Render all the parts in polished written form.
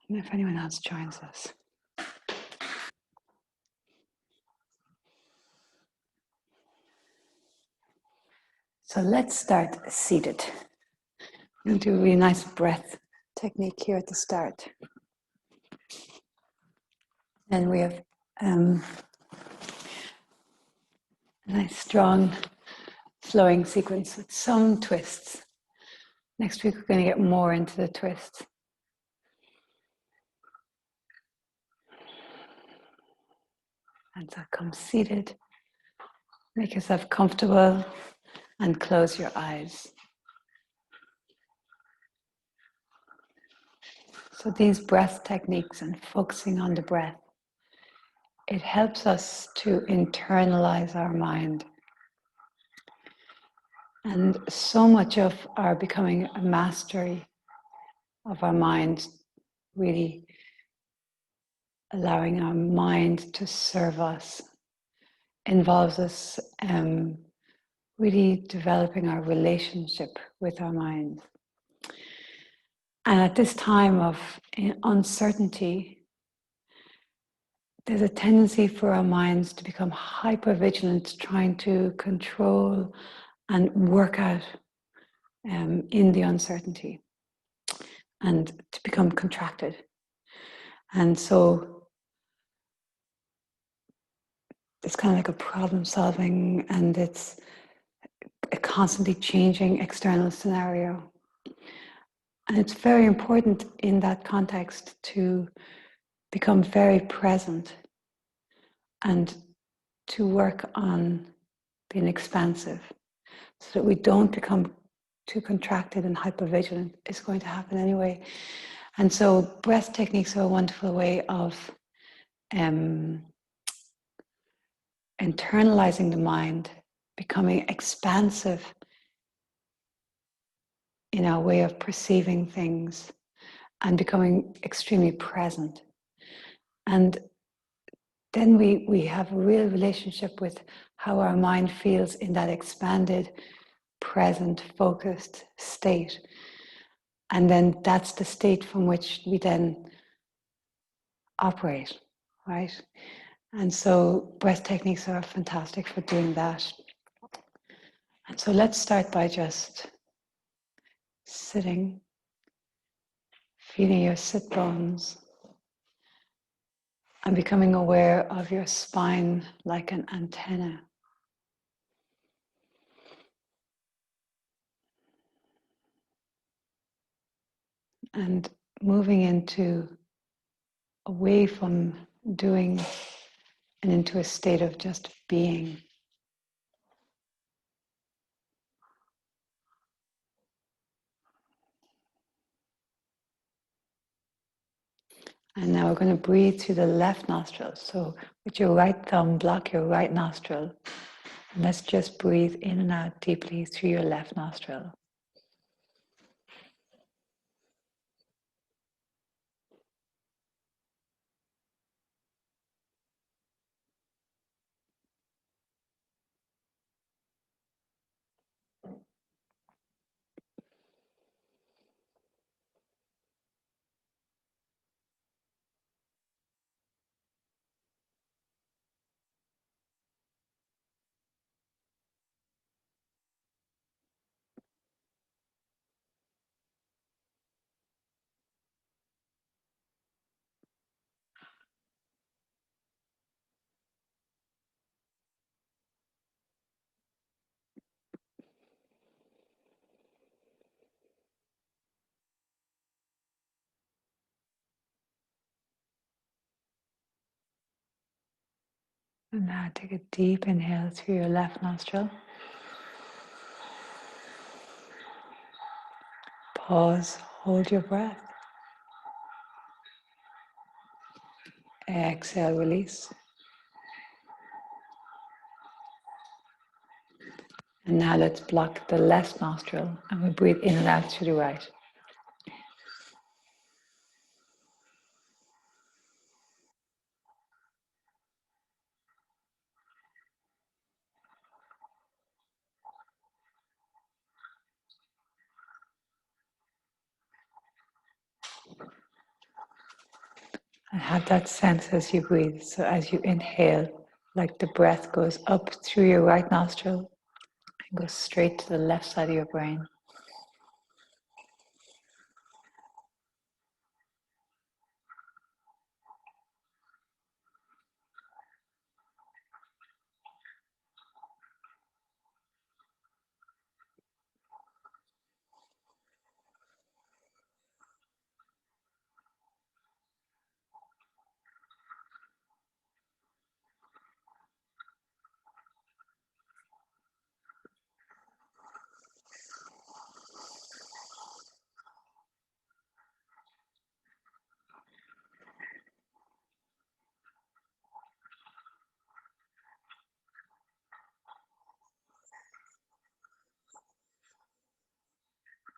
And if anyone else joins us. So let's start seated. We'll do a really nice breath technique here at the start. And we have a nice strong flowing sequence with some twists. Next week we're going to get more into the twists. And so come seated, make yourself comfortable and close your eyes. So these breath techniques and focusing on the breath, it helps us to internalize our mind. And so much of our becoming a mastery of our mind, really allowing our mind to serve us, involves us really developing our relationship with our mind. And at this time of uncertainty, there's a tendency for our minds to become hypervigilant, trying to control and work out in the uncertainty and to become contracted. And so it's kind of like a problem solving, and it's a constantly changing external scenario. And it's very important in that context to become very present and to work on being expansive so that we don't become too contracted and hypervigilant. It's going to happen anyway. And so breath techniques are a wonderful way of internalizing the mind, becoming expansive in our way of perceiving things, and becoming extremely present. And then we have a real relationship with how our mind feels in that expanded, present, focused state. And then that's the state from which we then operate, right? And so breath techniques are fantastic for doing that. And so let's start by just sitting, feeling your sit bones, and becoming aware of your spine like an antenna. And moving away from doing and into a state of just being. And now we're going to breathe through the left nostril. So with your right thumb, block your right nostril. And let's just breathe in and out deeply through your left nostril. And now take a deep inhale through your left nostril. Pause, hold your breath. Exhale, release. And now let's block the left nostril and we breathe in and out through the right. And have that sense as you breathe. So as you inhale, like the breath goes up through your right nostril and goes straight to the left side of your brain.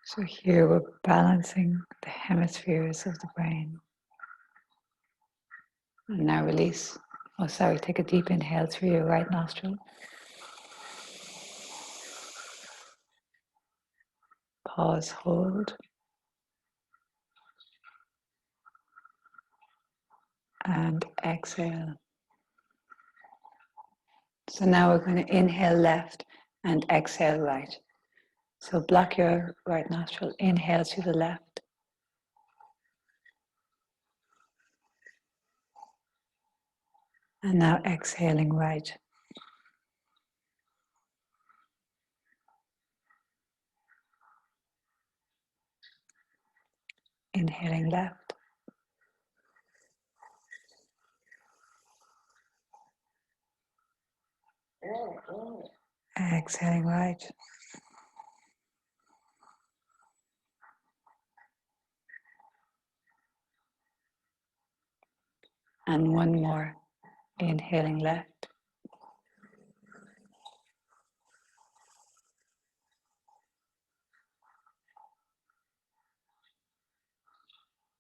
So here we're balancing the hemispheres of the brain. And now release. Oh, sorry, take a deep inhale through your right nostril. Pause, hold, and exhale. So now we're going to inhale left and exhale right. So block your right nostril, inhale through the left. And now exhaling right. Inhaling left. Exhaling right. And one more. Inhaling left.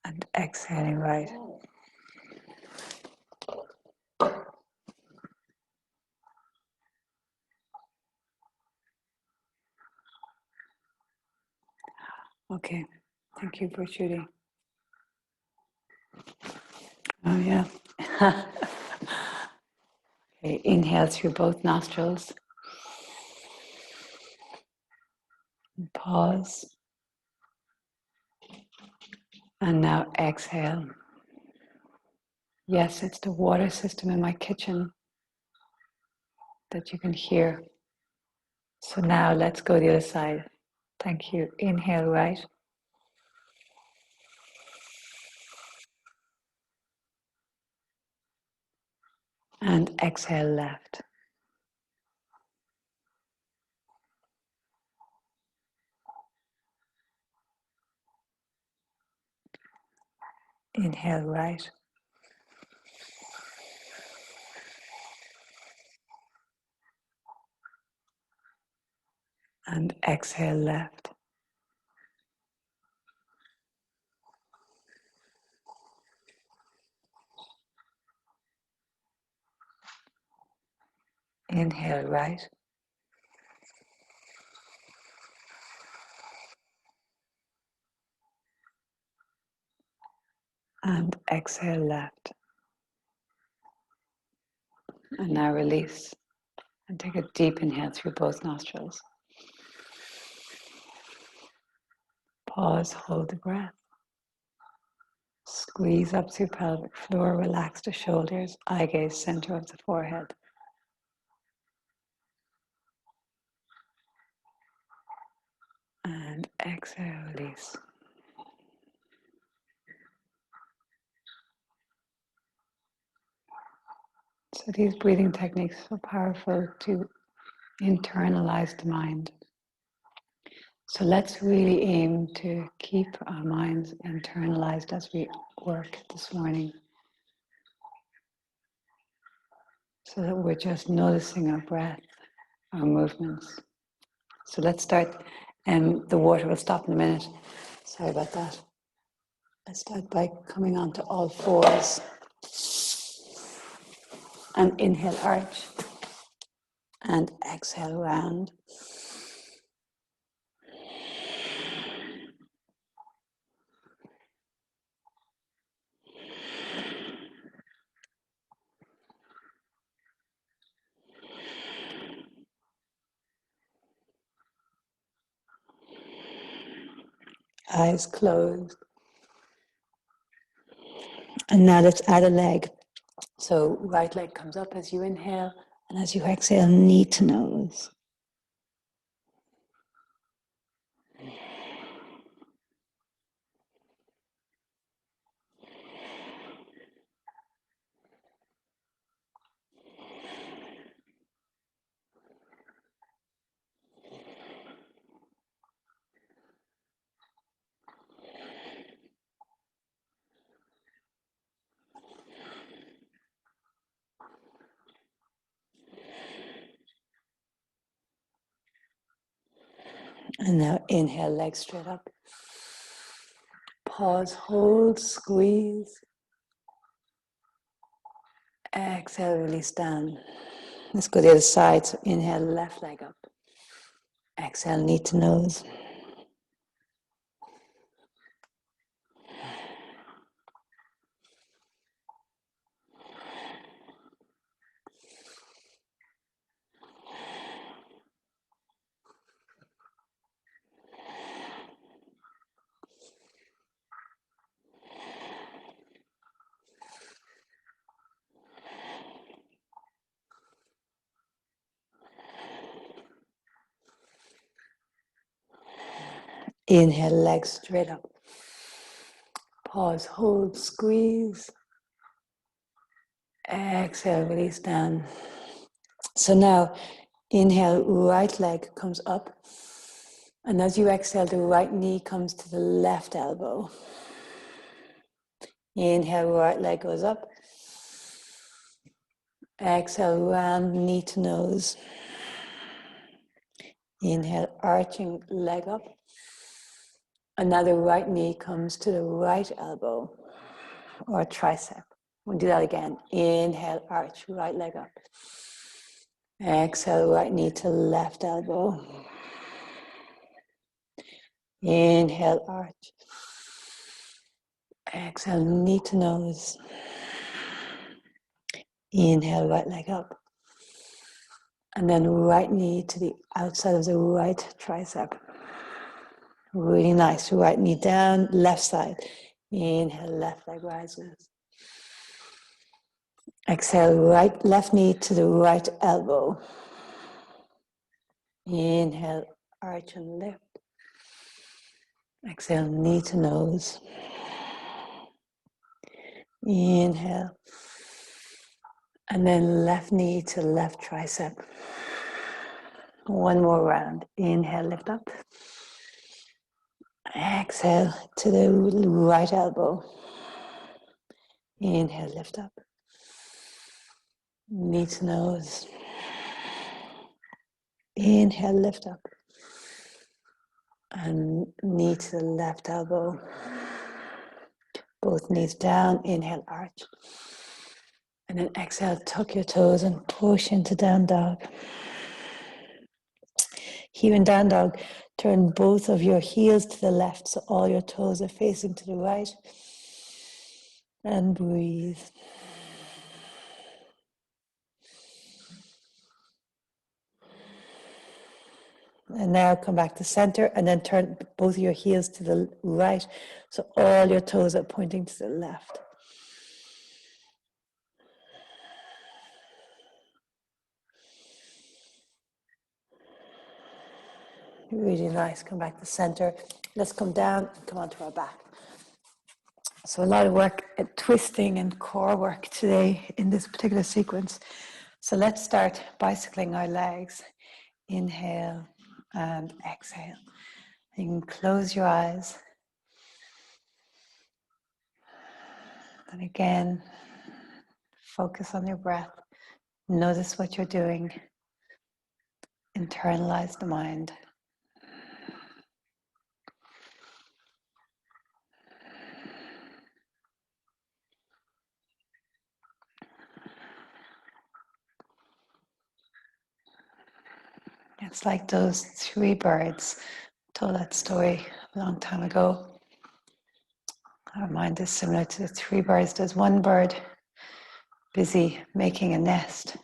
And exhaling right. Okay, thank you for shooting. Oh yeah. Okay, inhale through both nostrils. And pause. And now exhale. Yes, it's the water system in my kitchen that you can hear. So now let's go the other side. Thank you. Inhale right. And exhale left. Inhale right. And exhale left. Inhale right. And exhale left. And now release. And take a deep inhale through both nostrils. Pause, hold the breath. Squeeze up through pelvic floor, relax the shoulders, eye gaze center of the forehead. And exhale, release. So these breathing techniques are powerful to internalize the mind. So let's really aim to keep our minds internalized as we work this morning, so that we're just noticing our breath, our movements. So let's start, and the water will stop in a minute. Sorry about that. Let's start by coming onto all fours and inhale arch and exhale round. eyes closed. And now let's add a leg. So right leg comes up as you inhale, and as you exhale, knee to nose. And now inhale, legs straight up. Pause, hold, squeeze. Exhale, release down. Let's go the other side. So inhale, left leg up. Exhale, knee to nose. Inhale, legs straight up. Pause, hold, squeeze. Exhale, release down. So now, inhale, right leg comes up. And as you exhale, the right knee comes to the left elbow. Inhale, right leg goes up. Exhale, round knee to nose. Inhale, arching leg up. And now the right knee comes to the right elbow or tricep. We'll do that again. Inhale, arch, right leg up. Exhale, right knee to left elbow. Inhale, arch. Exhale, knee to nose. Inhale, right leg up. And then right knee to the outside of the right tricep. Really nice. Right knee down, left side. Inhale, left leg rises. Exhale, left knee to the right elbow. Inhale, arch and lift. Exhale, knee to nose. Inhale. And then left knee to left tricep. One more round. Inhale, lift up. Exhale to the right elbow. Inhale, lift up. Knee to nose. Inhale, lift up. And knee to the left elbow. Both knees down. Inhale, arch. And then exhale, tuck your toes and push into down dog. Here in down dog, turn both of your heels to the left so all your toes are facing to the right. And breathe. And now come back to center and then turn both of your heels to the right so all your toes are pointing to the left. Really nice. Come back to center. Let's come down and come onto our back. So a lot of work at twisting and core work today in this particular sequence. So let's start bicycling our legs. Inhale and exhale. You can close your eyes. And again, focus on your breath. Notice what you're doing. Internalize the mind. It's like those three birds. I told that story a long time ago. Our mind is similar to the three birds. There's one bird busy making a nest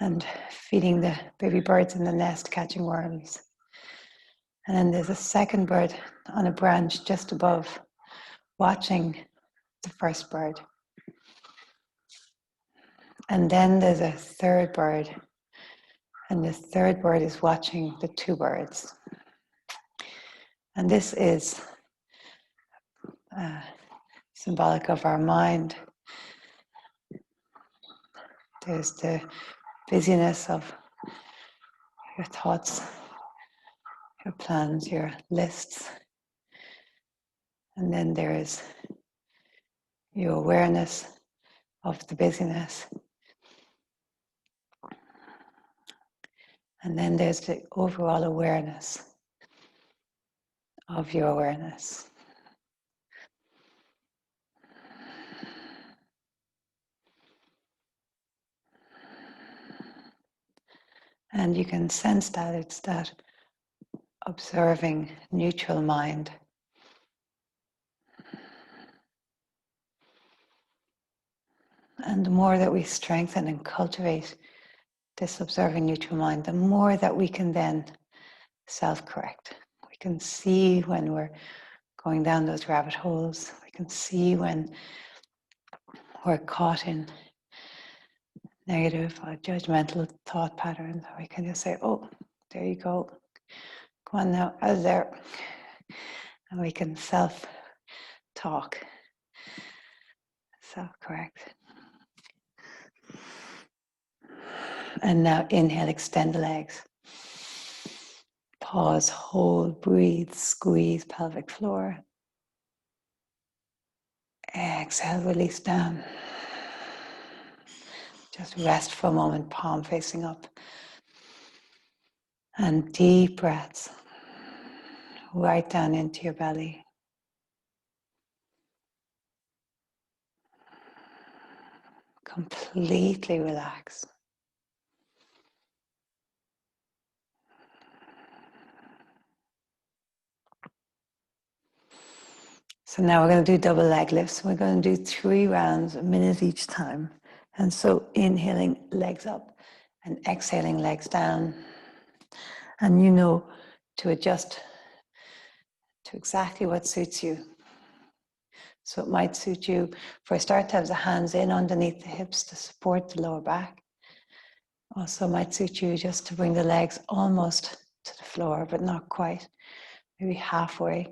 and feeding the baby birds in the nest, catching worms. And then there's a second bird on a branch just above, watching the first bird. And then there's a third bird, and the third bird is watching the two birds. And this is symbolic of our mind. There's the busyness of your thoughts, your plans, your lists. And then there is your awareness of the busyness. And then there's the overall awareness of your awareness. And you can sense that it's that observing, neutral mind. And the more that we strengthen and cultivate this observing, neutral mind, the more that we can then self-correct. We can see when we're going down those rabbit holes. We can see when we're caught in negative or judgmental thought patterns. We can just say, oh, there you go. Go on now, out of there. And we can self-talk, self-correct. And now inhale, extend the legs. Pause, hold, breathe, squeeze pelvic floor. Exhale, release down. Just rest for a moment, palm facing up. And deep breaths right down into your belly. Completely relax. So now we're going to do double leg lifts. We're going to do 3 rounds, a minute each time. And so inhaling, legs up, and exhaling, legs down. And you know to adjust to exactly what suits you. So it might suit you, for a start, to have the hands in underneath the hips to support the lower back. Also might suit you just to bring the legs almost to the floor, but not quite, maybe halfway.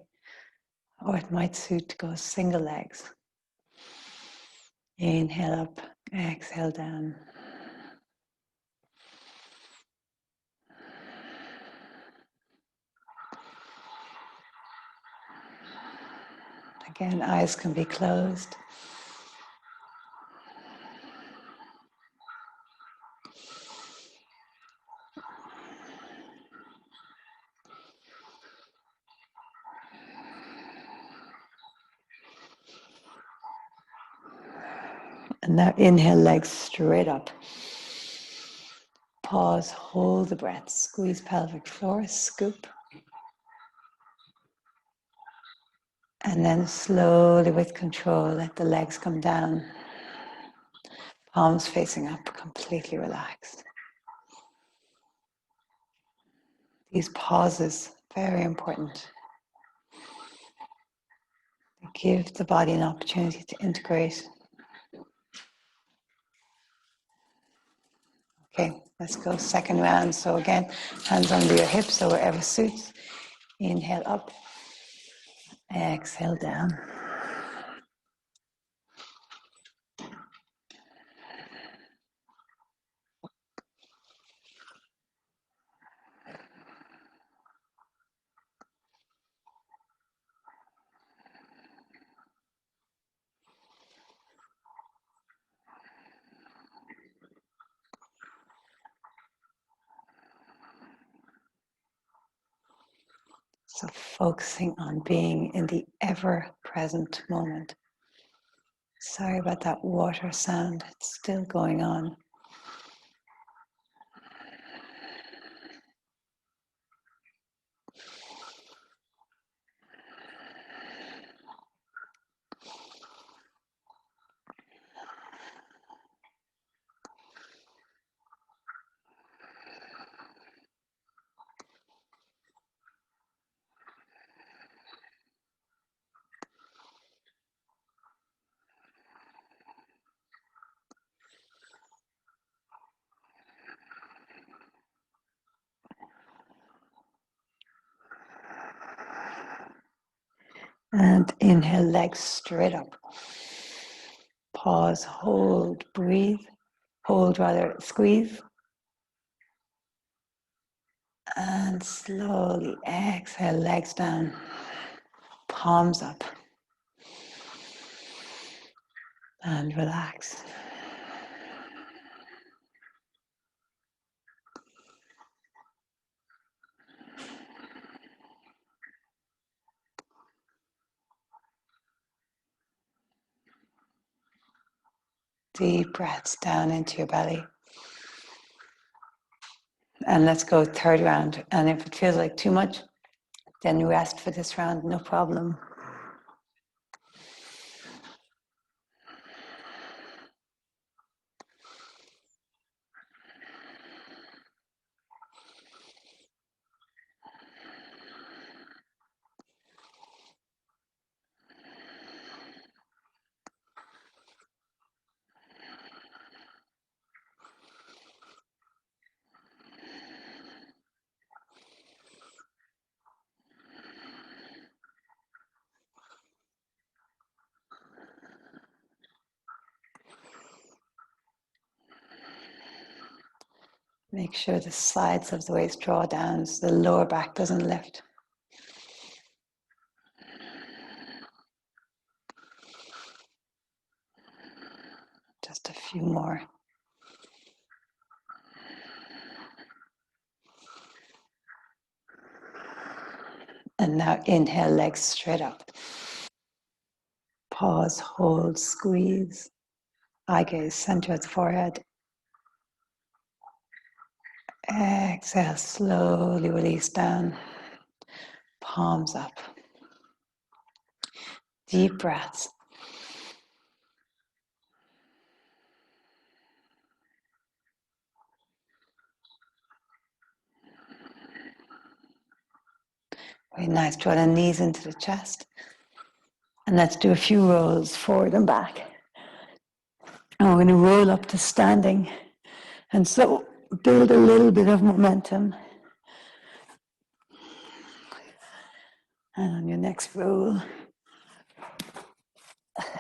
Or it might suit to go single legs. Inhale up, exhale down. Again, eyes can be closed. And now inhale, legs straight up. Pause, hold the breath, squeeze pelvic floor, scoop. And then slowly with control, let the legs come down. Palms facing up, completely relaxed. These pauses, very important. They give the body an opportunity to integrate. Okay, let's go second round. So again, hands under your hips, so wherever suits. Inhale up, exhale down. So focusing on being in the ever-present moment. Sorry about that water sound, it's still going on. And inhale, legs straight up. Pause, hold, breathe. Hold rather, squeeze. And slowly exhale, legs down. Palms up. And relax. Deep breaths down into your belly. And let's go third round. And if it feels like too much, then rest for this round, no problem. Make sure the sides of the waist draw down so the lower back doesn't lift. Just a few more. And now inhale, legs straight up. Pause, hold, squeeze. Eye gaze, center at the forehead. Exhale, slowly release down. Palms up. Deep breaths. Very nice. Draw the knees into the chest. And let's do a few rolls forward and back. And we're going to roll up to standing. And so build a little bit of momentum. And on your next roll,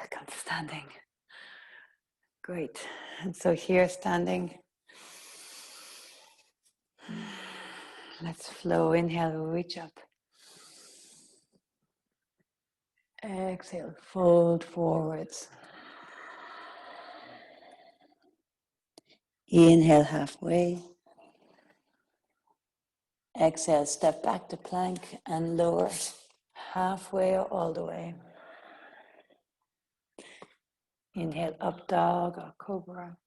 come to standing. Great. And so here, standing. Let's flow. Inhale, reach up. Exhale, fold forwards. Inhale, halfway. Exhale, step back to plank and lower. Halfway or all the way. Inhale, up dog or cobra.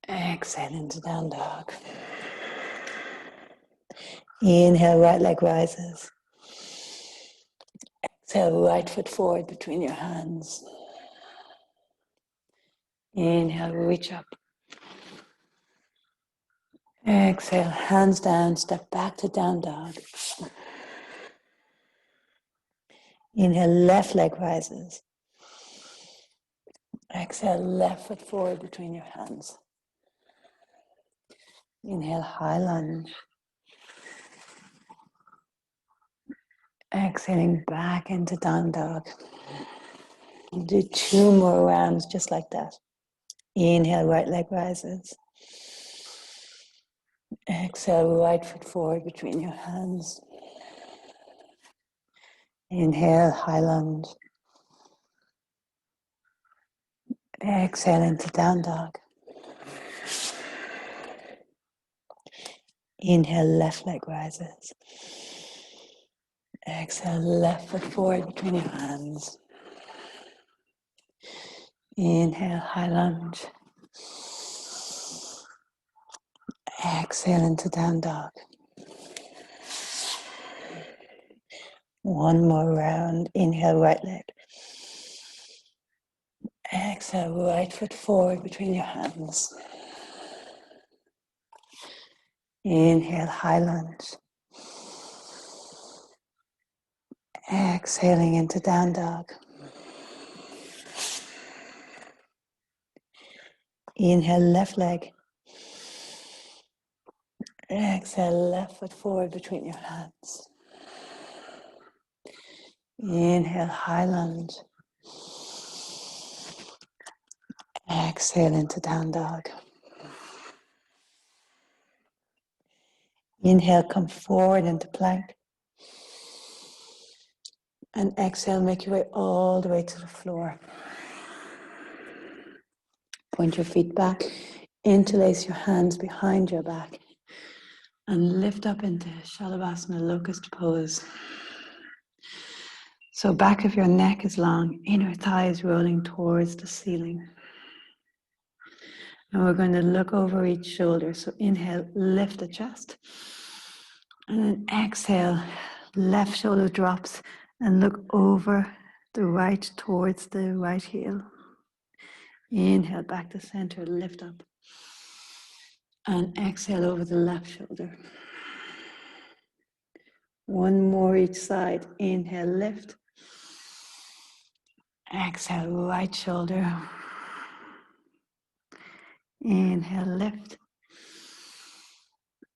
Exhale into down dog. Inhale, right leg rises. Exhale, right foot forward between your hands. Inhale, reach up. Exhale, hands down, step back to down dog. Inhale, left leg rises. Exhale, left foot forward between your hands. Inhale, high lunge. Exhaling back into down dog. Do 2 more rounds just like that. Inhale, right leg rises. Exhale, right foot forward between your hands. Inhale, high lunge. Exhale into down dog. Inhale, left leg rises. Exhale, left foot forward between your hands. Inhale, high lunge. Exhale into down dog. 1 more round. Inhale, right leg. Exhale, right foot forward between your hands. Inhale, high lunge. Exhaling into down dog. Inhale, left leg. Exhale, left foot forward between your hands. Inhale, high lunge. Exhale into down dog. Inhale, come forward into plank. And exhale, make your way all the way to the floor. Point your feet back, interlace your hands behind your back, and lift up into Shalabhasana, locust pose. So back of your neck is long, inner thighs rolling towards the ceiling. And we're going to look over each shoulder. So inhale, lift the chest. And then exhale, left shoulder drops and look over the right towards the right heel. Inhale, back to center, lift up. And exhale over the left shoulder. One more each side. Inhale, lift. Exhale, right shoulder. Inhale, lift.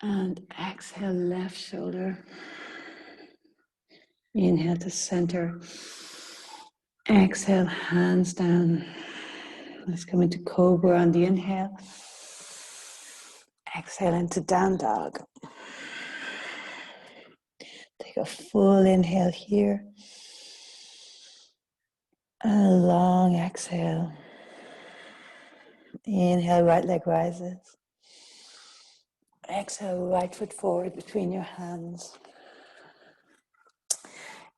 And exhale, left shoulder. Inhale to center. Exhale, hands down. Let's come into cobra on the inhale. Exhale into down dog. Take a full inhale here. And a long exhale. Inhale, right leg rises. Exhale, right foot forward between your hands.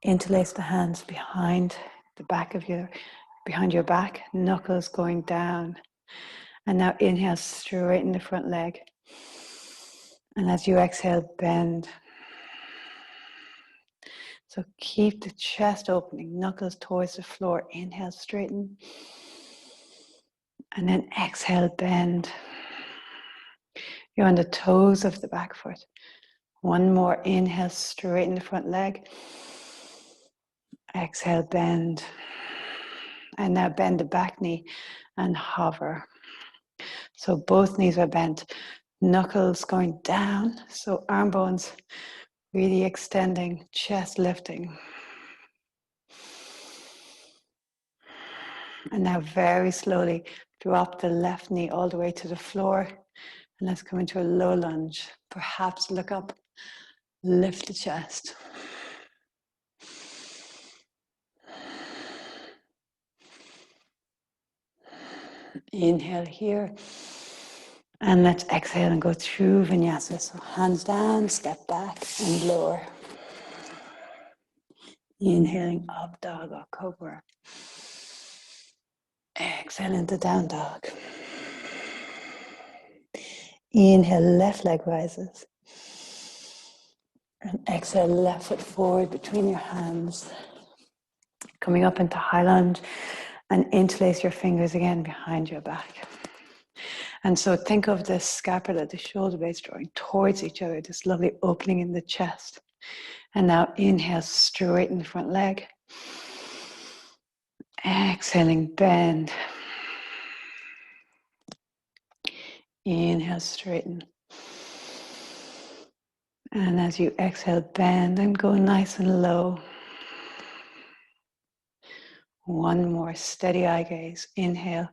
Interlace the hands behind the back of behind your back, knuckles going down. And now inhale, straighten the front leg. And as you exhale, bend. So keep the chest opening, knuckles towards the floor. Inhale, straighten. And then exhale, bend. You're on the toes of the back foot. One more inhale, straighten the front leg. Exhale, bend. And now bend the back knee and hover. So both knees are bent, knuckles going down. So arm bones really extending, chest lifting. And now very slowly drop the left knee all the way to the floor. And let's come into a low lunge. Perhaps look up, lift the chest. Inhale here. And let's exhale and go through vinyasa. So hands down, step back and lower. Inhaling up dog or cobra. Exhale into down dog. Inhale, left leg rises. And exhale, left foot forward between your hands. Coming up into high lunge and interlace your fingers again behind your back. And so think of the scapula, the shoulder blades drawing towards each other, this lovely opening in the chest. And now inhale, straighten the front leg. Exhaling, bend. Inhale, straighten. And as you exhale, bend and go nice and low. One more, steady eye gaze. Inhale,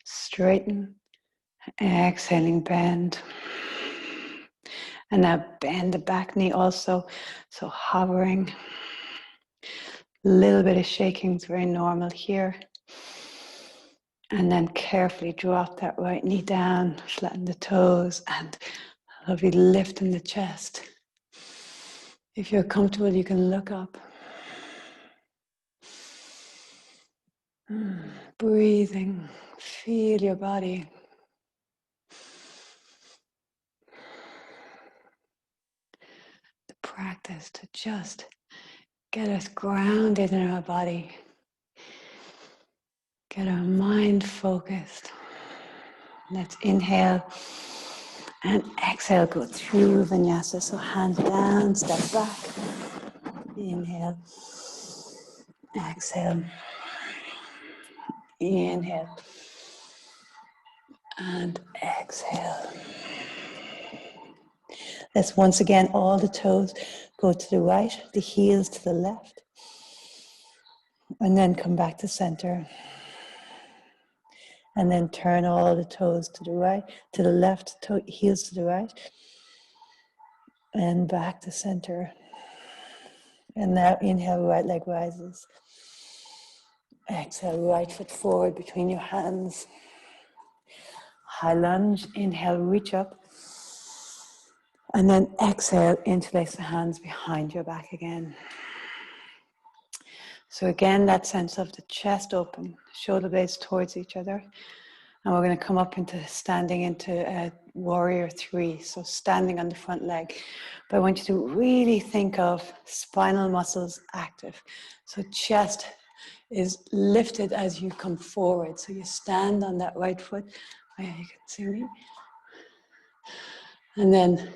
straighten. Exhaling, bend. And now bend the back knee also. So hovering. A little bit of shaking is very normal here. And then carefully drop that right knee down, flatten the toes, and lovely lift in the chest. If you're comfortable, you can look up. Breathing, feel your body. The practice to just get us grounded in our body. Get our mind focused. Let's inhale and exhale, go through vinyasa. So hands down, step back. Inhale, exhale. Inhale and exhale. Let's once again, all the toes go to the right, the heels to the left. And then come back to center. And then turn all the toes to the right, to the left, heels to the right. And back to center. And now inhale, right leg rises. Exhale, right foot forward between your hands. High lunge, inhale, reach up. And then exhale, interlace the hands behind your back again. So again, that sense of the chest open, shoulder blades towards each other. And we're going to come up into standing into warrior three. So standing on the front leg. But I want you to really think of spinal muscles active. So chest is lifted as you come forward. So you stand on that right foot. Oh, yeah, you can see me. And then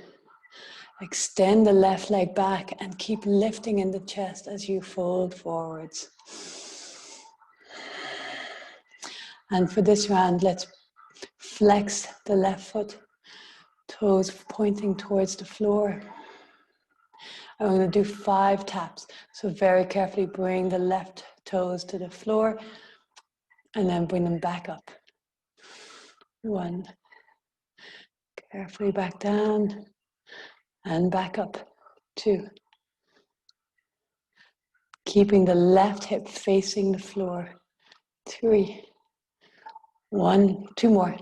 extend the left leg back and keep lifting in the chest as you fold forwards. And for this round, let's flex the left foot, toes pointing towards the floor. I'm going to do 5 taps. So very carefully bring the left toes to the floor and then bring them back up. 1. Carefully back down and back up. 2. Keeping the left hip facing the floor. 3. 1, 2 more.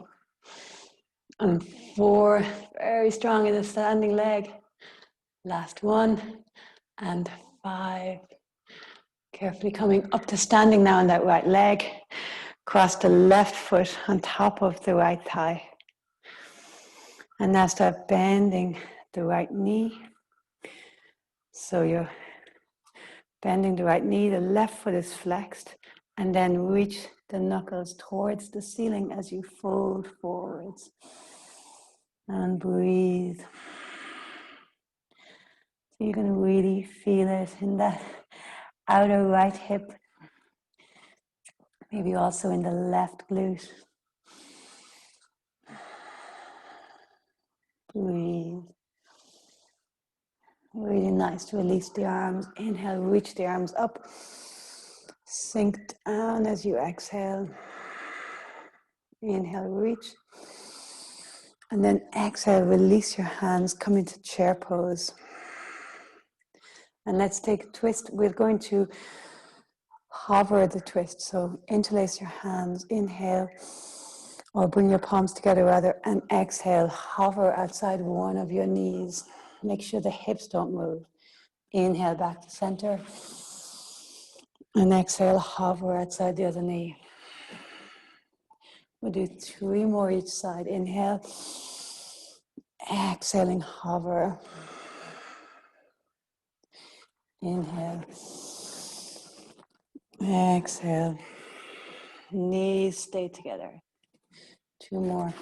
And 4, very strong in the standing leg. Last 1. And 5. Carefully coming up to standing now on that right leg. Cross the left foot on top of the right thigh. And now start bending the right knee. So you're bending the right knee, the left foot is flexed, and then reach the knuckles towards the ceiling as you fold forwards. And breathe. So you're going to really feel it in that outer right hip. Maybe also in the left glute. Breathe. Really nice to release the arms. Inhale, reach the arms up. Sink down as you exhale. Inhale, reach. And then exhale, release your hands, come into chair pose. And let's take a twist. We're going to hover the twist. So interlace your hands, inhale, or bring your palms together rather, and exhale, hover outside one of your knees. Make sure the hips don't move. Inhale back to center. And exhale, hover outside the other knee. We'll do 3 more each side. Inhale. Exhaling, hover. Inhale. Exhale. Knees stay together. 2 more.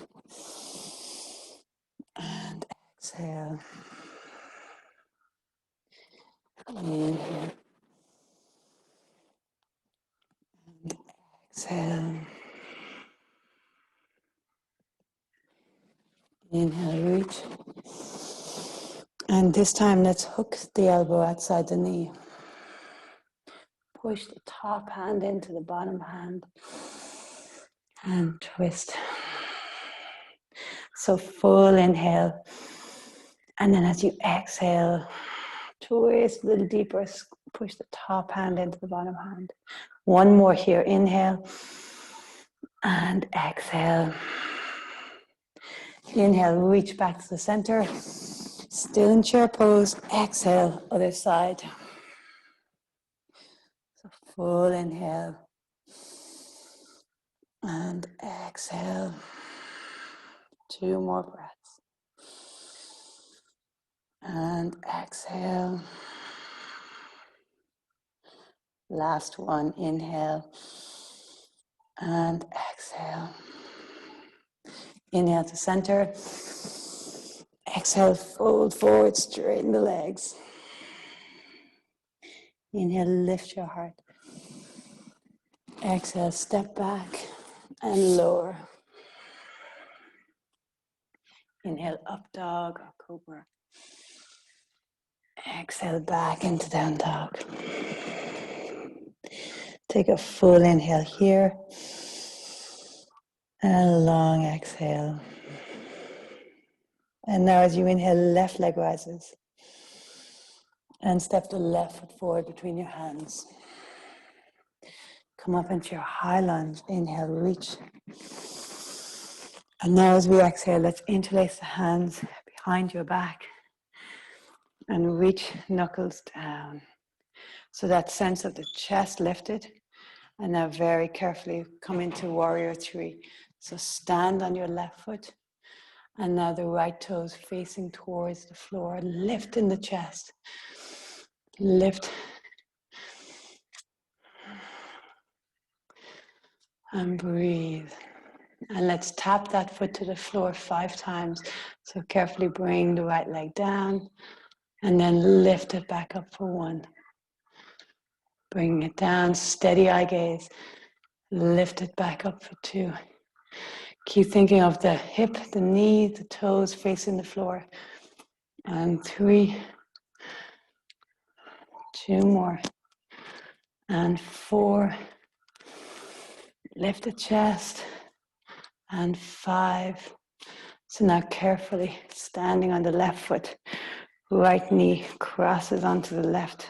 And exhale. Inhale. And exhale. Inhale, reach. And this time, let's hook the elbow outside the knee. Push the top hand into the bottom hand. And twist. So full inhale. And then as you exhale, twist a little deeper. Push the top hand into the bottom hand. 1 more here. Inhale. And exhale. Inhale, reach back to the center. Still in chair pose. Exhale, other side. So full inhale. And exhale. 2 more breaths. And exhale. Last one. Inhale. And exhale. Inhale to center. Exhale, fold forward, straighten the legs. Inhale, lift your heart. Exhale, step back and lower. Inhale, up dog or cobra. Exhale back into down dog. Take a full inhale here. And a long exhale. And now as you inhale, left leg rises. And step the left foot forward between your hands. Come up into your high lunge. Inhale, reach. And now as we exhale, let's interlace the hands behind your back. And reach knuckles down. So that sense of the chest lifted. And now very carefully come into warrior three. So stand on your left foot. And now the right toes facing towards the floor. Lift in the chest. Lift. And breathe. And let's tap that foot to the floor 5 times. So carefully bring the right leg down. And then lift it back up for 1. Bring it down. Steady eye gaze. Lift it back up for 2. Keep thinking of the hip, the knee, the toes facing the floor. And 3. 2 more. And 4. Lift the chest. And 5. So now carefully standing on the left foot. Right knee crosses onto the left.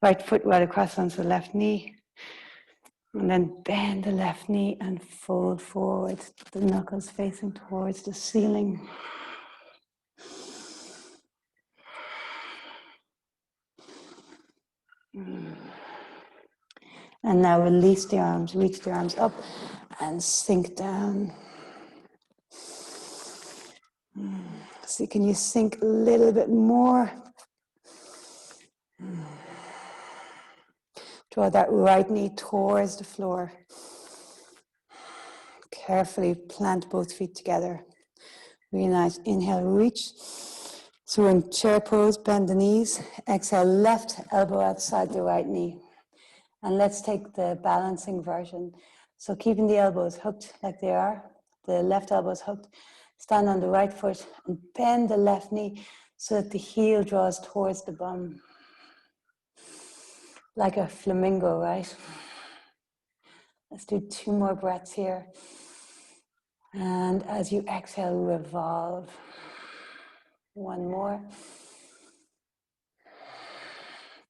Right foot right across onto the left knee. And then bend the left knee and fold forward. The knuckles facing towards the ceiling. And now release the arms, reach the arms up and sink down. So can you sink a little bit more? Draw that right knee towards the floor. Carefully plant both feet together. Really nice. Inhale, reach. So we're in chair pose, bend the knees. Exhale, left elbow outside the right knee. And let's take the balancing version. So keeping the elbows hooked like they are. The left elbow is hooked. Stand on the right foot and bend the left knee so that the heel draws towards the bum. Like a flamingo, right? Let's do 2 more breaths here. And as you exhale, revolve. 1 more.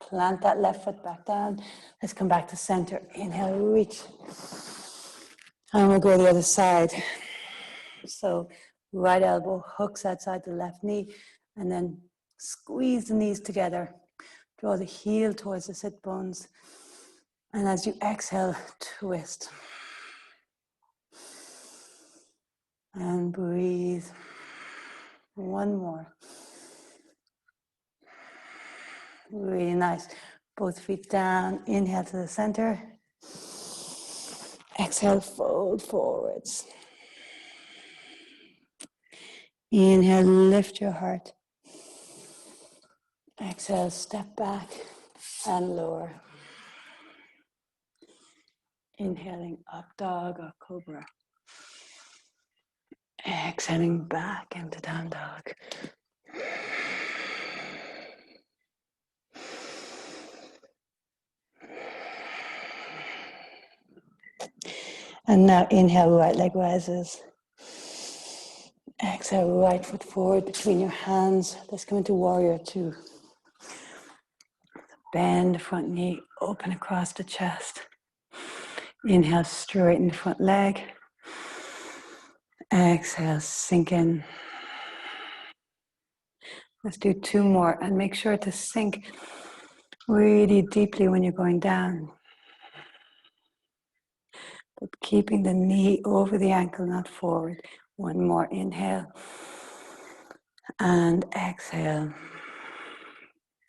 Plant that left foot back down. Let's come back to center. Inhale, reach. And we'll go the other side. So right elbow hooks outside the left knee. And then squeeze the knees together. Draw the heel towards the sit bones. And as you exhale, twist. And breathe. 1 more. Really nice. Both feet down. Inhale to the center. Exhale, fold forwards. Inhale, lift your heart. Exhale, step back and lower. Inhaling up dog or cobra. Exhaling back into down dog. And now inhale, right leg rises. Exhale, right foot forward between your hands. Let's come into warrior 2. Bend the front knee, open across the chest. Inhale, straighten the front leg. Exhale, sink in. Let's do 2 more and make sure to sink really deeply when you're going down. But keeping the knee over the ankle, not forward. 1 more, inhale. And exhale.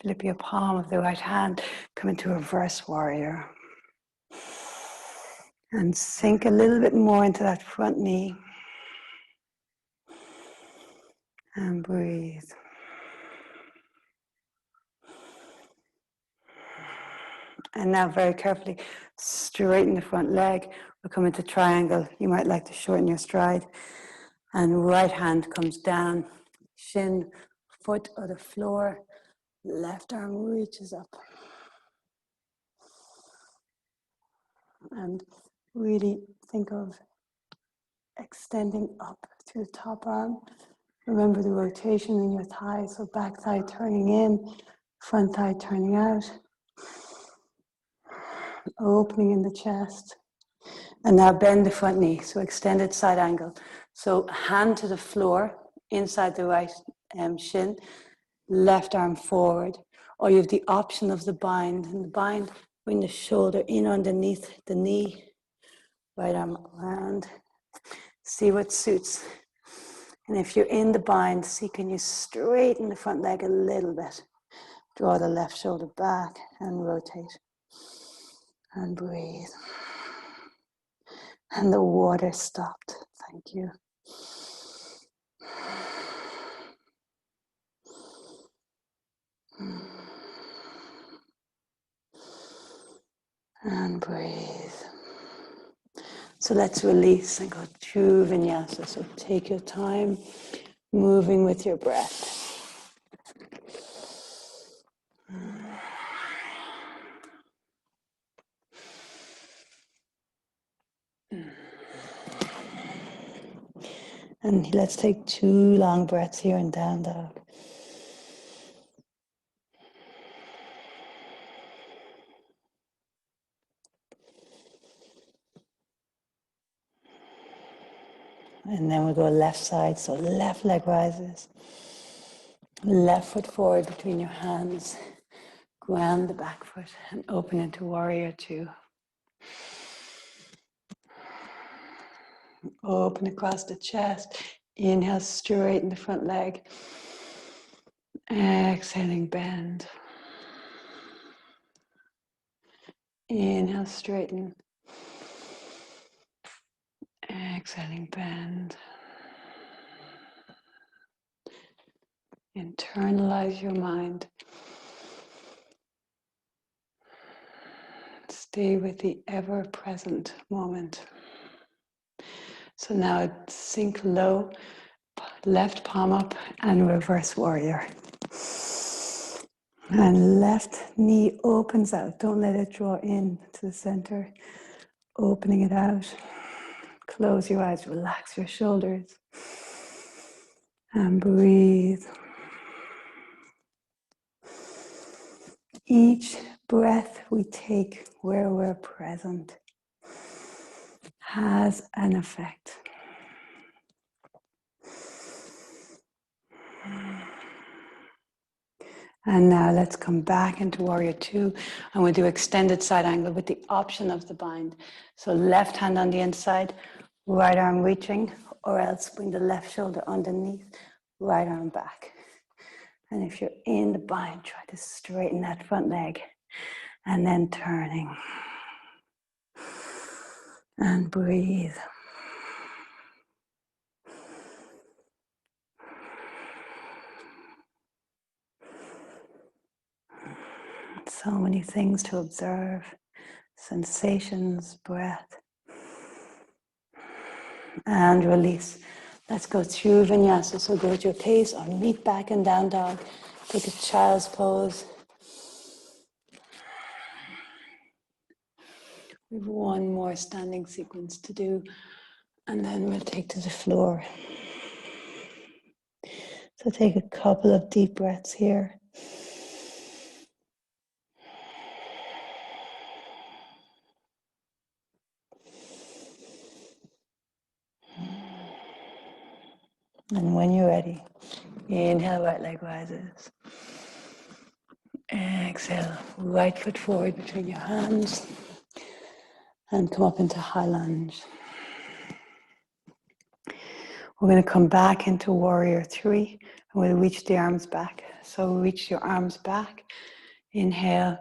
Flip your palm of the right hand, come into reverse warrior. And sink a little bit more into that front knee. And breathe. And now very carefully, straighten the front leg. We'll come into triangle. You might like to shorten your stride. And right hand comes down, shin, foot or the floor. Left arm reaches up. And really think of extending up to the top arm. Remember the rotation in your thigh, so back thigh turning in, front thigh turning out. Opening in the chest. And now bend the front knee, so extended side angle. So hand to the floor, inside the right shin, left arm forward. Or you have the option of the bind. And the bind, bring the shoulder in underneath the knee, right arm around. See what suits. And if you're in the bind, see can you straighten the front leg a little bit. Draw the left shoulder back and rotate. And breathe. And the water stopped. Thank you. And breathe. So let's release and go through vinyasa. So take your time, moving with your breath. And let's take 2 long breaths here in down dog. And then we'll go left side, so left leg rises. Left foot forward between your hands. Ground the back foot and open into warrior 2. Open across the chest. Inhale, straighten the front leg. Exhaling, bend. Inhale, straighten. Exhaling, bend. Internalize your mind. Stay with the ever-present moment. So now sink low, left palm up and reverse warrior. And left knee opens out. Don't let it draw in to the center. Opening it out. Close your eyes, relax your shoulders. And breathe. Each breath we take where we're present has an effect. And now let's come back into warrior 2 and we'll do extended side angle with the option of the bind. So left hand on the inside, right arm reaching, or else bring the left shoulder underneath, right arm back. And if you're in the bind, try to straighten that front leg and then turning. And breathe. So many things to observe, sensations, breath, and release. Let's go through vinyasa. So go at your pace or meet back in down dog. Take a child's pose. We have one more standing sequence to do, and then we'll take to the floor. So take a couple of deep breaths here. And when you're ready, inhale, right leg rises. Exhale, right foot forward between your hands. And come up into high lunge. We're going to come back into warrior 3. And we'll reach the arms back. So reach your arms back. Inhale.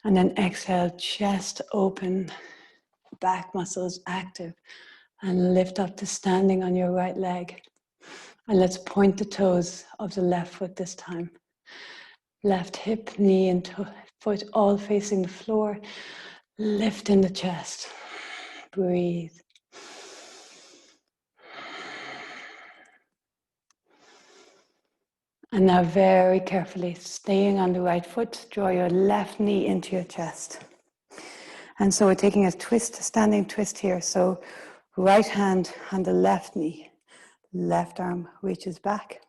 And then exhale, chest open, back muscles active. And lift up to standing on your right leg. And let's point the toes of the left foot this time. Left hip, knee, and foot all facing the floor. Lift in the chest. Breathe. And now very carefully, staying on the right foot, draw your left knee into your chest. And so we're taking a twist, a standing twist here. So right hand on the left knee, left arm reaches back.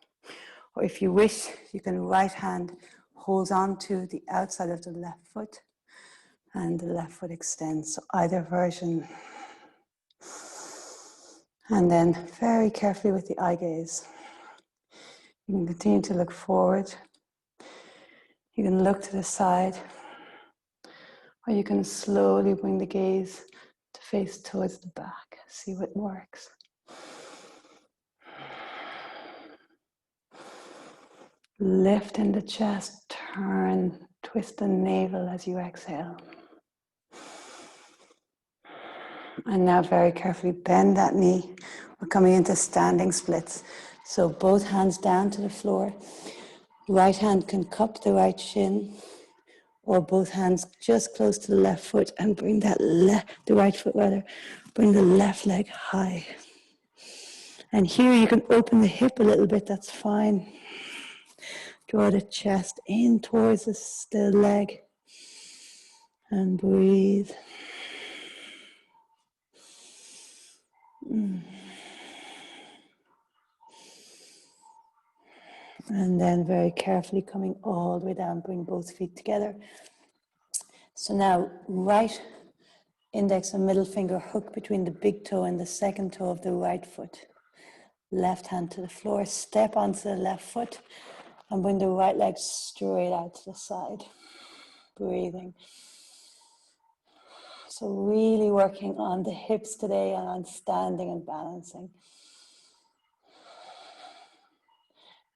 Or if you wish, you can right hand holds on to the outside of the left foot and the left foot extends. So either version. And then very carefully with the eye gaze, you can continue to look forward. You can look to the side, or you can slowly bring the gaze to face towards the back. See what works. Lift in the chest, turn, twist the navel as you exhale. And now very carefully bend that knee. We're coming into standing splits. So both hands down to the floor. Right hand can cup the right shin, or both hands just close to the left foot and bring that the right foot rather, bring the left leg high. And here you can open the hip a little bit, that's fine. Draw the chest in towards the leg and breathe. And then very carefully coming all the way down, bring both feet together. So now right index and middle finger hook between the big toe and the second toe of the right foot. Left hand to the floor, step onto the left foot and bring the right leg straight out to the side. Breathing. So really working on the hips today and on standing and balancing.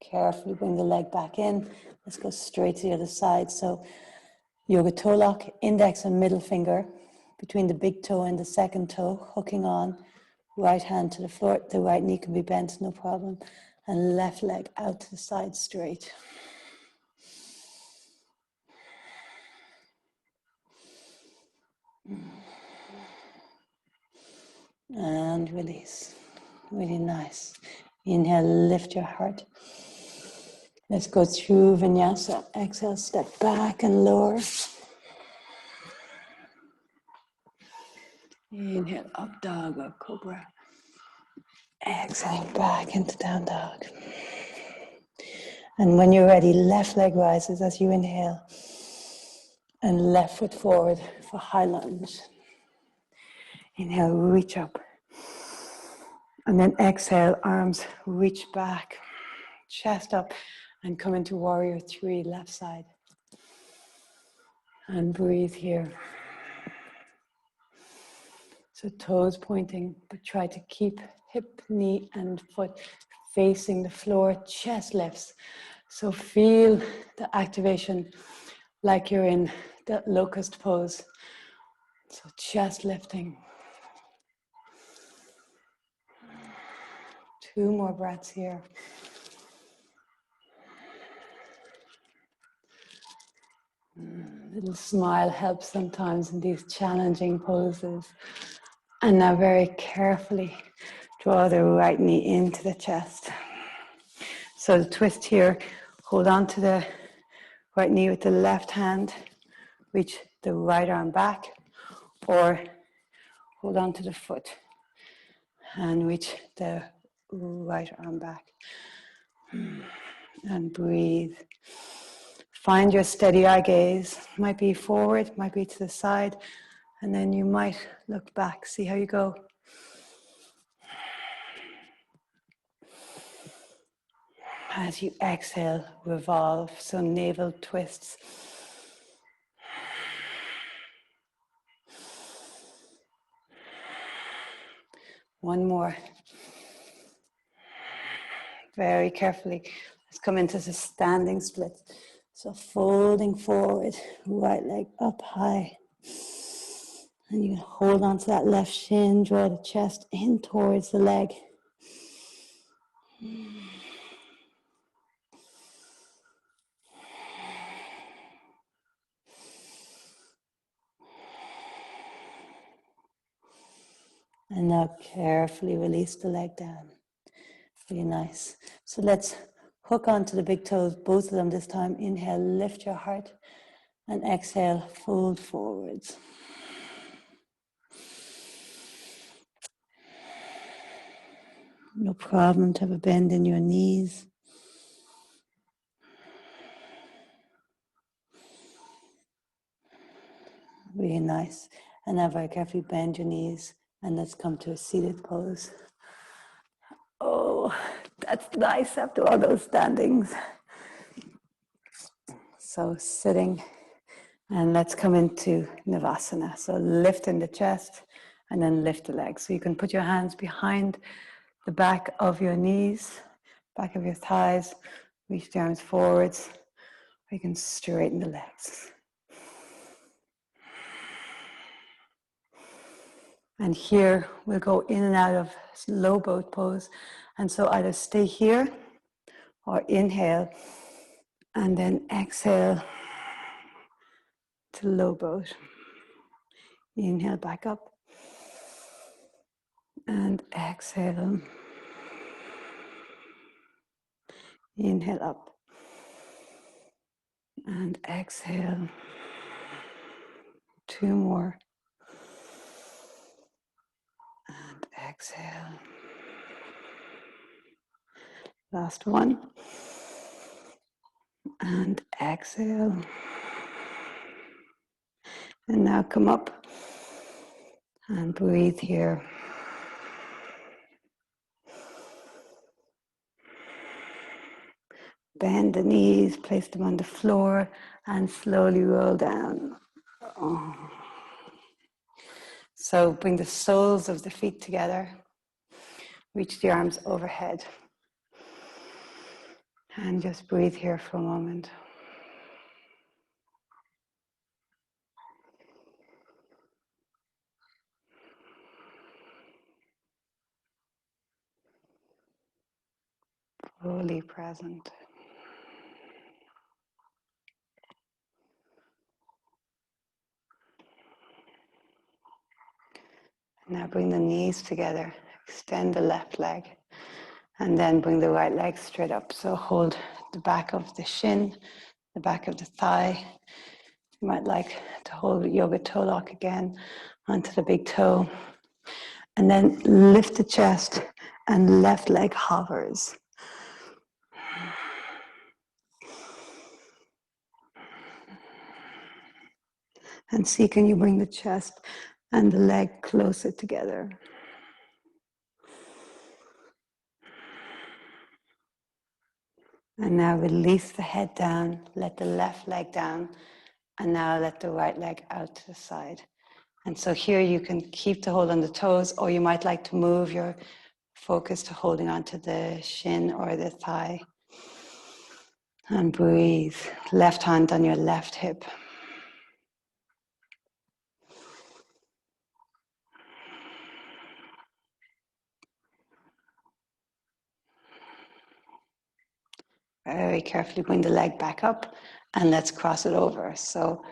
Carefully bring the leg back in. Let's go straight to the other side. So yoga toe lock, index and middle finger between the big toe and the second toe, hooking on. Right hand to the floor. The right knee can be bent, no problem. And left leg out to the side straight. And release. Really nice. Inhale, lift your heart. Let's go through vinyasa. Exhale, step back and lower. Inhale, up dog or cobra. Exhaling back into down dog. And when you're ready, left leg rises as you inhale. And left foot forward for high lunge. Inhale, reach up. And then exhale, arms reach back. Chest up and come into warrior three, left side. And breathe here. So toes pointing, but try to keep hip, knee, and foot facing the floor, chest lifts. So feel the activation like you're in the locust pose. So chest lifting. 2 more breaths here. Little smile helps sometimes in these challenging poses. And now very carefully draw the right knee into the chest. So the twist here, hold on to the right knee with the left hand, reach the right arm back, or hold on to the foot and reach the right arm back. And breathe. Find your steady eye gaze. Might be forward, might be to the side, and then you might look back, see how you go. As you exhale, revolve, so navel twists. One more. Very carefully. Let's come into the standing split. So folding forward, right leg up high. And you can hold on to that left shin, draw the chest in towards the leg. And now carefully release the leg down. Really nice. So let's Hook onto the big toes, both of them this time. Inhale, lift your heart. And exhale, fold forwards. No problem to have a bend in your knees. Really nice. And now very carefully bend your knees and let's come to a seated pose. Oh, that's nice after all those standings. So sitting, and let's come into Navasana. So lifting the chest and then lift the legs. So you can put your hands behind the back of your knees, back of your thighs, reach the arms forwards, or you can straighten the legs. And here we'll go in and out of low boat pose. And so either stay here or inhale and then exhale to low boat. Inhale back up and exhale. Inhale up and exhale. Two more. And exhale. Last one. And exhale. And now come up and breathe here. Bend the knees, place them on the floor, and slowly roll down. Oh. So bring the soles of the feet together. Reach the arms overhead. And just breathe here for a moment. Fully present. Now bring the knees together. Extend the left leg. And then bring the right leg straight up. So hold the back of the shin, the back of the thigh. You might like to hold yoga toe lock again onto the big toe. And then lift the chest and left leg hovers. And see, can you bring the chest and the leg closer together? And now release the head down, let the left leg down, and now let the right leg out to the side. And so here you can keep the hold on the toes, or you might like to move your focus to holding onto the shin or the thigh. And breathe. Left hand on your left hip. Very carefully bring the leg back up and let's cross it over. So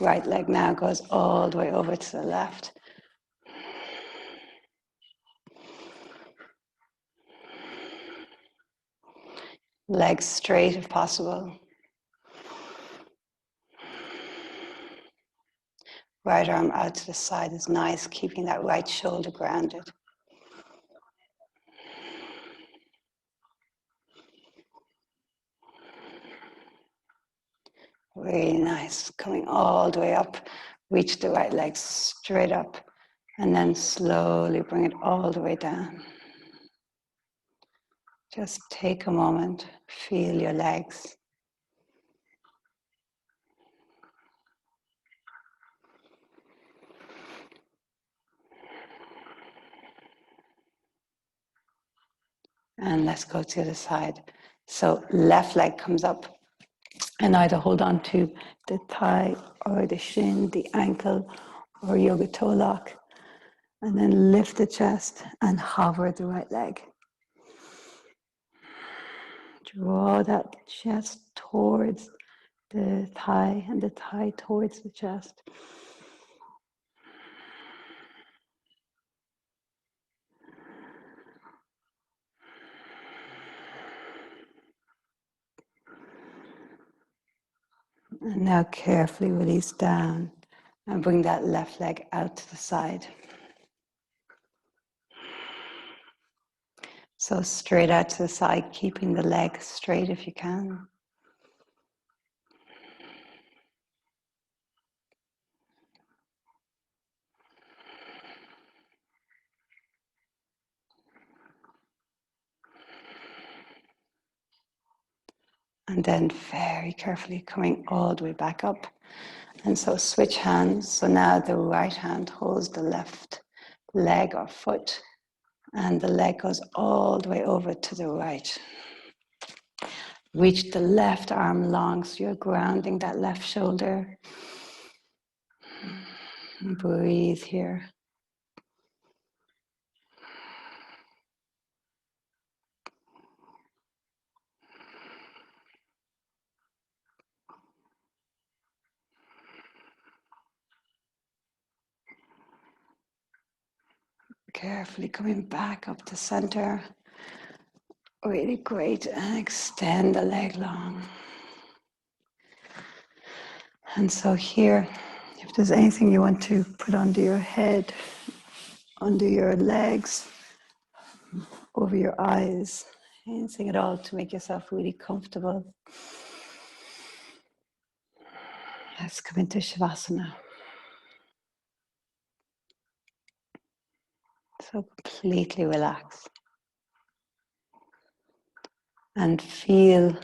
right leg now goes all the way over to the left. Legs straight if possible. Right arm out to the side is nice, keeping that right shoulder grounded. Really nice. Coming all the way up. Reach the right leg straight up and then slowly bring it all the way down. Just take a moment, feel your legs. And let's go to the other side. So left leg comes up and either hold on to the thigh or the shin, the ankle or yoga toe lock. And then lift the chest and hover the right leg. Draw that chest towards the thigh and the thigh towards the chest. And now carefully release down and bring that left leg out to the side. So straight out to the side, keeping the leg straight if you can. And then very carefully coming all the way back up. And so switch hands. So now the right hand holds the left leg or foot, and the leg goes all the way over to the right. Reach the left arm long, so you're grounding that left shoulder. Breathe here. Carefully coming back up to center. Really great. And extend the leg long. And so here, if there's anything you want to put under your head, under your legs, over your eyes, anything at all to make yourself really comfortable. Let's come into Shavasana. So completely relax. And feel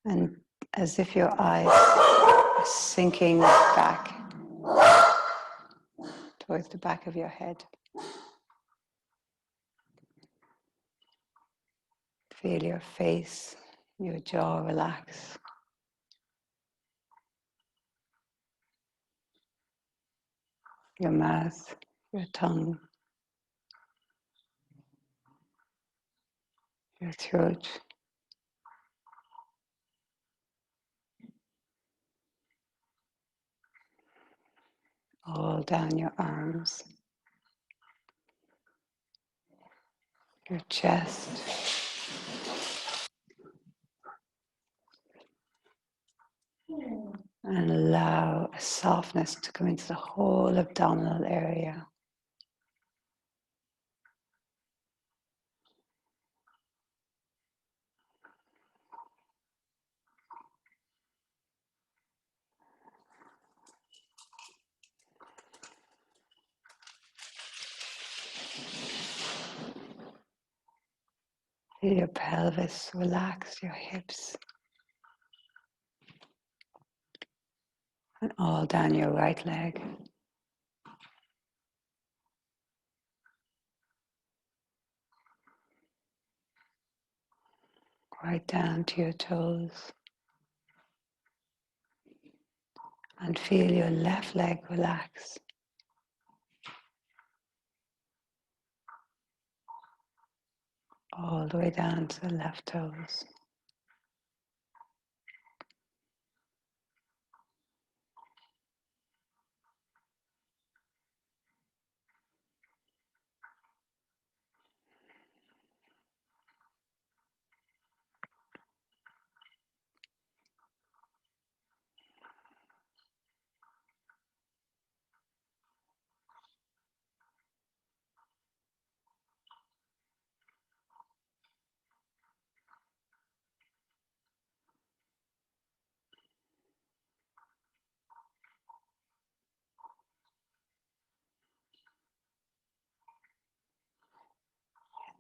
and as if your eyes are sinking back towards the back of your head. Feel your face, your jaw relax. Your mouth, your tongue, your throat. All down your arms, your chest. And allow a softness to come into the whole abdominal area. Feel your pelvis relax, your hips, and all down your right leg. Right down to your toes. And feel your left leg relax. All the way down to the left toes.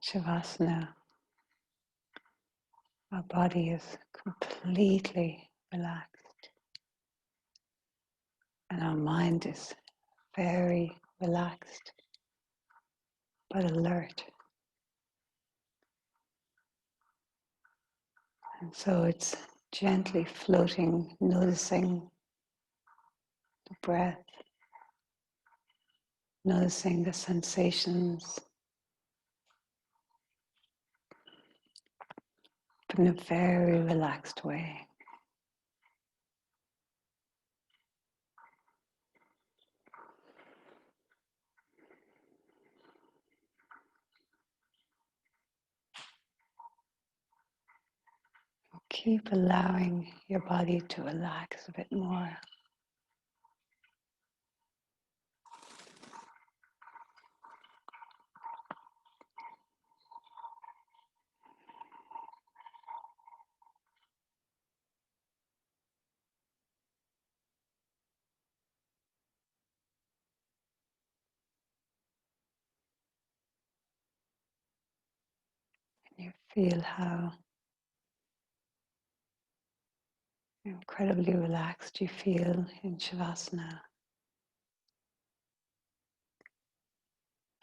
Shavasana. Our body is completely relaxed. And our mind is very relaxed but alert. And so it's gently floating, noticing the breath, noticing the sensations, but in a very relaxed way. keep allowing your body to relax a bit more. You feel how incredibly relaxed you feel in Shavasana.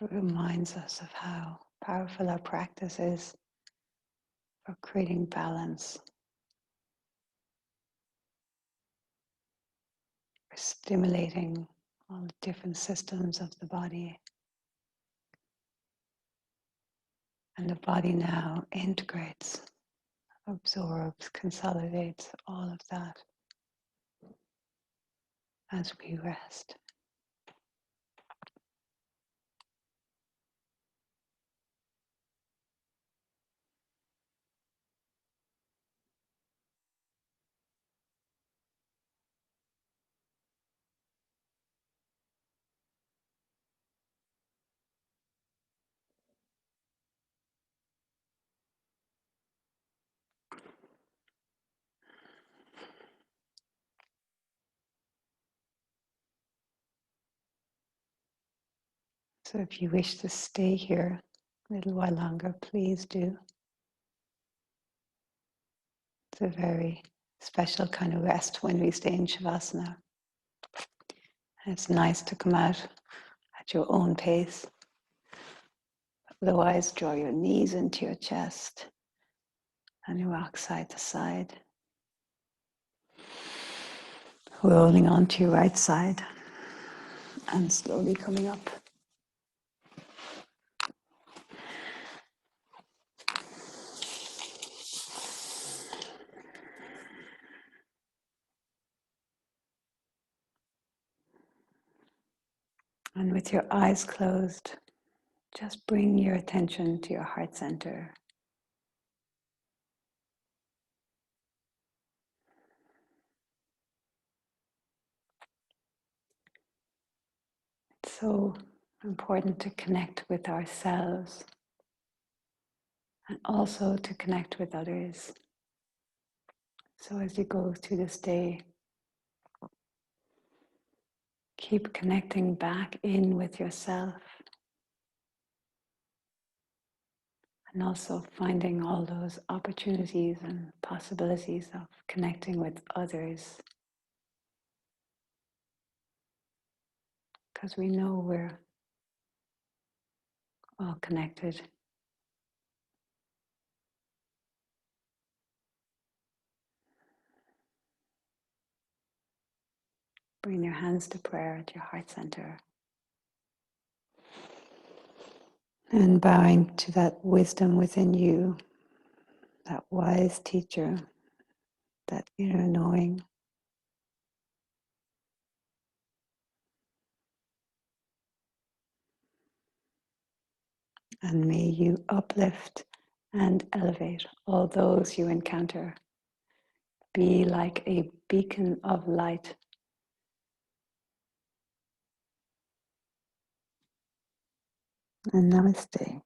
It reminds us of how powerful our practice is for creating balance, for stimulating all the different systems of the body. And the body now integrates, absorbs, consolidates all of that as we rest. So if you wish to stay here a little while longer, please do. It's a very special kind of rest when we stay in Shavasana. And it's nice to come out at your own pace. Otherwise, draw your knees into your chest and you rock side to side. Rolling onto your right side and slowly coming up. And with your eyes closed, just bring your attention to your heart center. It's so important to connect with ourselves and also to connect with others. So as you go through this day, keep connecting back in with yourself and also finding all those opportunities and possibilities of connecting with others. Because we know we're all connected. Bring your hands to prayer at your heart center. And bowing to that wisdom within you, that wise teacher, that inner knowing. And may you uplift and elevate all those you encounter. Be like a beacon of light. And namaste.